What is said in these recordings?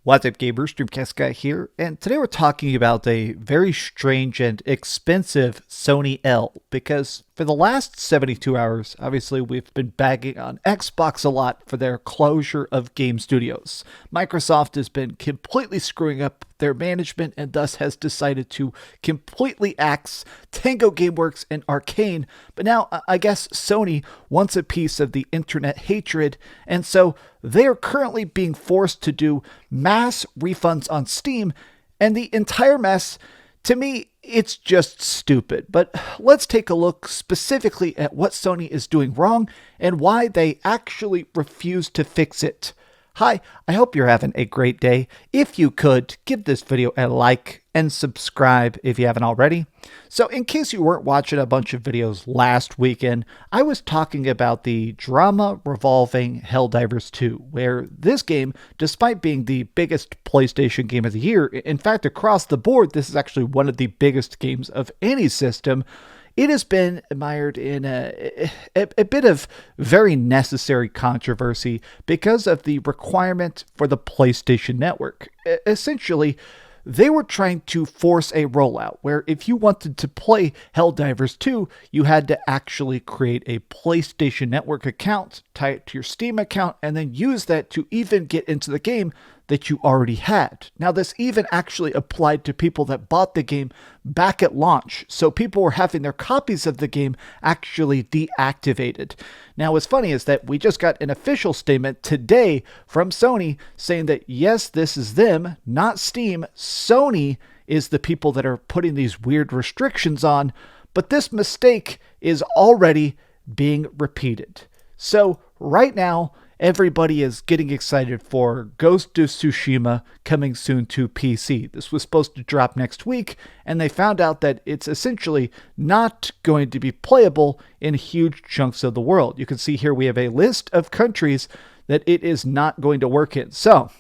What's up, gamers? DreamcastGuy here, and today we're talking about a very strange and expensive Sony L, because for the last 72 hours, obviously we've been bagging on Xbox a lot for their closure of game studios. Microsoft has been completely screwing up their management and thus has decided to completely axe Tango Gameworks and Arcane, but now I guess Sony wants a piece of the internet hatred, and so they are currently being forced to do mass refunds on Steam, and the entire mess, to me, it's just stupid. But let's take a look specifically at what Sony is doing wrong and why they actually refuse to fix it. Hi, I hope you're having a great day. If you could, give this video a like and subscribe if you haven't already. So in case you weren't watching a bunch of videos last weekend, I was talking about the drama revolving Helldivers 2, where this game, despite being the biggest PlayStation game of the year, in fact across the board, this is actually one of the biggest games of any system, it has been mired in a bit of very necessary controversy because of the requirement for the PlayStation Network. Essentially, they were trying to force a rollout where if you wanted to play Helldivers 2, you had to actually create a PlayStation Network account, tie it to your Steam account, and then use that to even get into the game that you already had. Now, this even actually applied to people that bought the game back at launch, so people were having their copies of the game actually deactivated. Now, what's funny is that we just got an official statement today from Sony saying that yes, this is them, not Steam. Sony is the people that are putting these weird restrictions on, but this mistake is already being repeated. So right now, everybody is getting excited for Ghost of Tsushima coming soon to PC. This was supposed to drop next week, and they found out that it's essentially not going to be playable in huge chunks of the world. You can see here we have a list of countries that it is not going to work in. So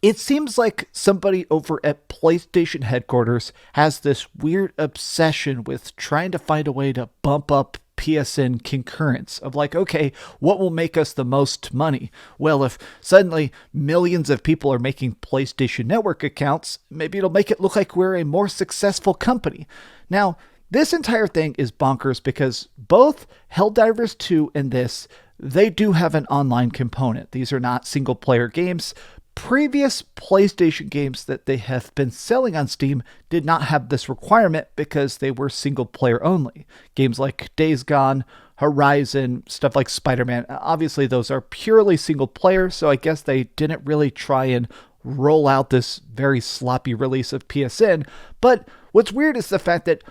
it seems like somebody over at PlayStation headquarters has this weird obsession with trying to find a way to bump up PSN concurrence of like, okay, what will make us the most money? Well, if suddenly millions of people are making PlayStation Network accounts, maybe it'll make it look like we're a more successful company. Now, this entire thing is bonkers because both Helldivers 2 and this, they do have an online component. These are not single player games. Previous PlayStation games that they have been selling on Steam did not have this requirement because they were single player only. Games like Days Gone, Horizon, stuff like Spider-Man, obviously those are purely single player, so I guess they didn't really try and roll out this very sloppy release of PSN. But what's weird is the fact that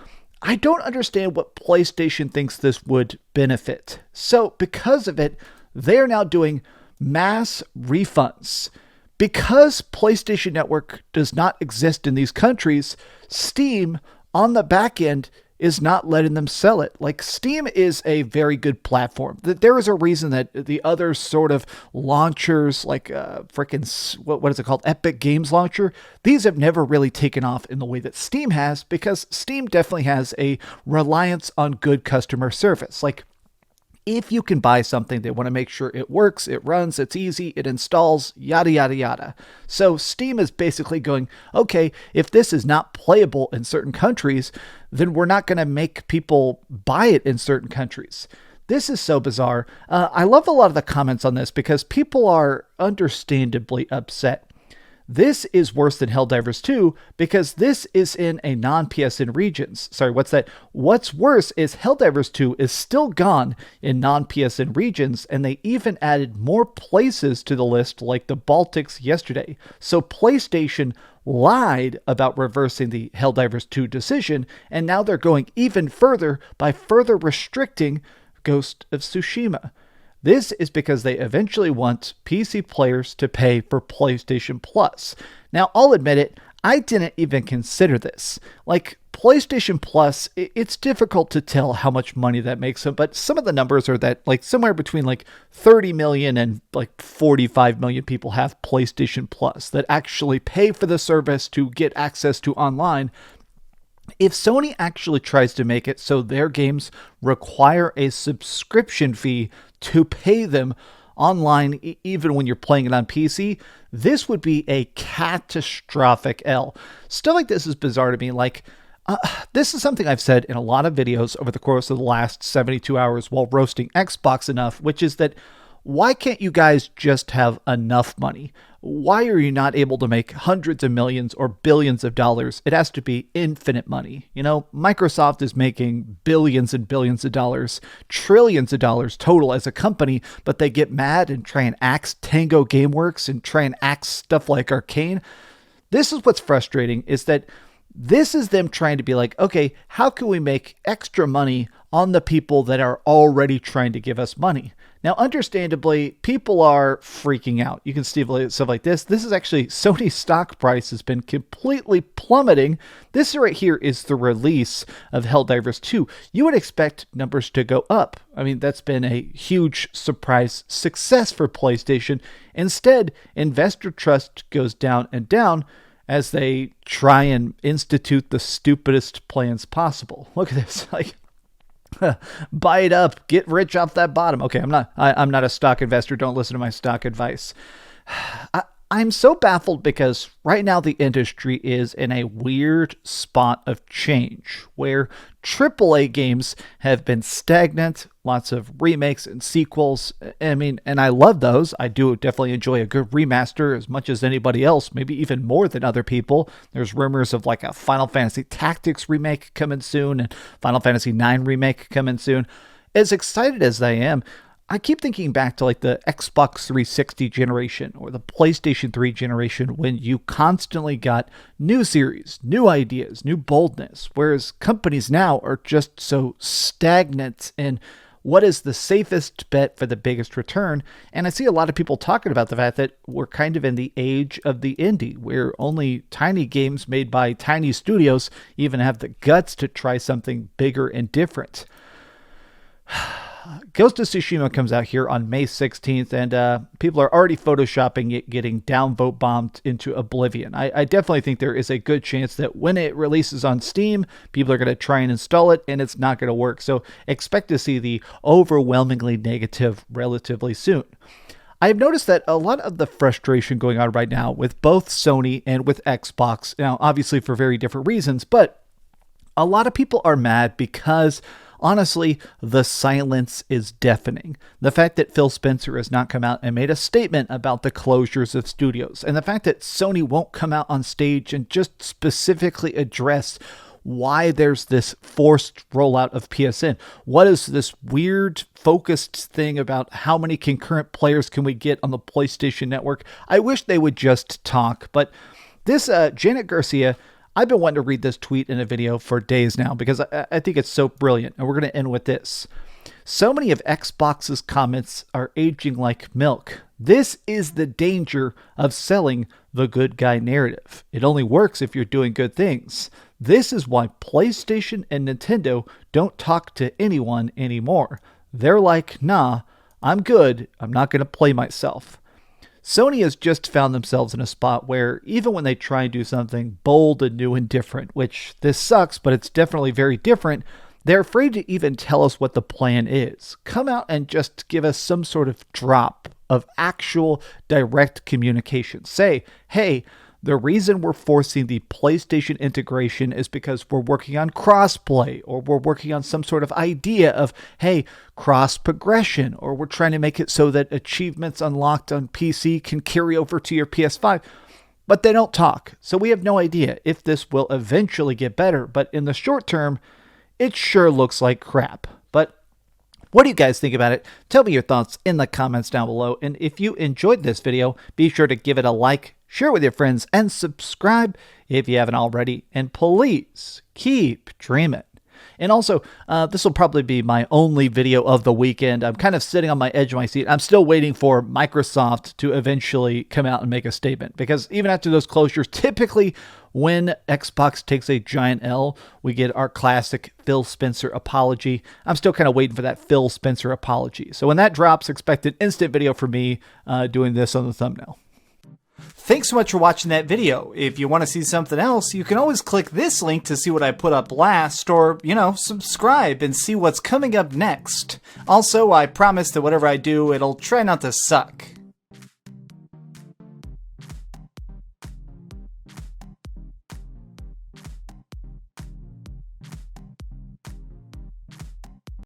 I don't understand what PlayStation thinks this would benefit. So because of it, they are now doing mass refunds. Because PlayStation Network does not exist in these countries, Steam on the back end is not letting them sell it. Like, Steam is a very good platform. There is a reason that the other sort of launchers, like what is it called? Epic Games Launcher, these have never really taken off in the way that Steam has, because Steam definitely has a reliance on good customer service. Like, if you can buy something, they want to make sure it works, it runs, it's easy, it installs, yada, yada, yada. So Steam is basically going, okay, if this is not playable in certain countries, then we're not going to make people buy it in certain countries. This is so bizarre. I love a lot of the comments on this because people are understandably upset. This is worse than Helldivers 2 because this is in a non-PSN regions. Sorry, what's that? What's worse is Helldivers 2 is still gone in non-PSN regions, and they even added more places to the list like the Baltics yesterday. So PlayStation lied about reversing the Helldivers 2 decision, and now they're going even further by further restricting Ghost of Tsushima. This is because they eventually want PC players to pay for PlayStation Plus. Now, I'll admit it, I didn't even consider this. Like, PlayStation Plus, it's difficult to tell how much money that makes them, but some of the numbers are that like somewhere between like 30 million and like 45 million people have PlayStation Plus that actually pay for the service to get access to online. If Sony actually tries to make it so their games require a subscription fee to pay them online, even when you're playing it on PC, this would be a catastrophic L. Stuff like this is bizarre to me. Like, this is something I've said in a lot of videos over the course of the last 72 hours while roasting Xbox enough, which is that why can't you guys just have enough money? Why are you not able to make hundreds of millions or billions of dollars? It has to be infinite money. You know, Microsoft is making billions and billions of dollars, trillions of dollars total as a company, but they get mad and try and axe Tango Gameworks and try and axe stuff like Arcane. This is what's frustrating, is that this is them trying to be like, okay, how can we make extra money on the people that are already trying to give us money? Now, understandably, people are freaking out. You can see stuff like this. This is actually Sony stock price has been completely plummeting. This right here is the release of Helldivers 2. You would expect numbers to go up. I mean, that's been a huge surprise success for PlayStation. Instead, investor trust goes down and down as they try and institute the stupidest plans possible. Look at this. Like, buy it up, get rich off that bottom. Okay, I'm not a stock investor. Don't listen to my stock advice. I'm so baffled because right now the industry is in a weird spot of change where AAA games have been stagnant, lots of remakes and sequels. I mean, and I love those. I do definitely enjoy a good remaster as much as anybody else, maybe even more than other people. There's rumors of like a Final Fantasy Tactics remake coming soon and Final Fantasy IX remake coming soon. As excited as I am, I keep thinking back to like the Xbox 360 generation or the PlayStation 3 generation when you constantly got new series, new ideas, new boldness, whereas companies now are just so stagnant in what is the safest bet for the biggest return. And I see a lot of people talking about the fact that we're kind of in the age of the indie, where only tiny games made by tiny studios even have the guts to try something bigger and different. Ghost of Tsushima comes out here on May 16th, and people are already photoshopping it getting downvote bombed into oblivion. I definitely think there is a good chance that when it releases on Steam, people are going to try and install it, and it's not going to work. So expect to see the overwhelmingly negative relatively soon. I've noticed that a lot of the frustration going on right now with both Sony and with Xbox, now obviously for very different reasons, but a lot of people are mad because honestly, the silence is deafening. The fact that Phil Spencer has not come out and made a statement about the closures of studios, and the fact that Sony won't come out on stage and just specifically address why there's this forced rollout of PSN. What is this weird focused thing about how many concurrent players can we get on the PlayStation Network? I wish they would just talk, but this Janet Garcia, I've been wanting to read this tweet in a video for days now because I think it's so brilliant. And we're going to end with this. So many of Xbox's comments are aging like milk. This is the danger of selling the good guy narrative. It only works if you're doing good things. This is why PlayStation and Nintendo don't talk to anyone anymore. They're like, nah, I'm good. I'm not going to play myself. Sony has just found themselves in a spot where even when they try and do something bold and new and different, which this sucks, but it's definitely very different, they're afraid to even tell us what the plan is. Come out and just give us some sort of drop of actual direct communication. Say, hey, the reason we're forcing the PlayStation integration is because we're working on crossplay, or we're working on some sort of idea of, hey, cross progression, or we're trying to make it so that achievements unlocked on PC can carry over to your PS5. But they don't talk, so we have no idea if this will eventually get better. But in the short term, it sure looks like crap. But what do you guys think about it? Tell me your thoughts in the comments down below. And if you enjoyed this video, be sure to give it a like, share it with your friends, and subscribe if you haven't already. And please keep dreaming. And also, this will probably be my only video of the weekend. I'm kind of sitting on my edge of my seat. I'm still waiting for Microsoft to eventually come out and make a statement. Because even after those closures, typically when Xbox takes a giant L, we get our classic Phil Spencer apology. I'm still kind of waiting for that Phil Spencer apology. So when that drops, expect an instant video from me doing this on the thumbnail. thanks so much for watching that video. If you want to see something else, you can always click this link to see what I put up last, or, subscribe and see what's coming up next. Also, I promise that whatever I do, it'll try not to suck.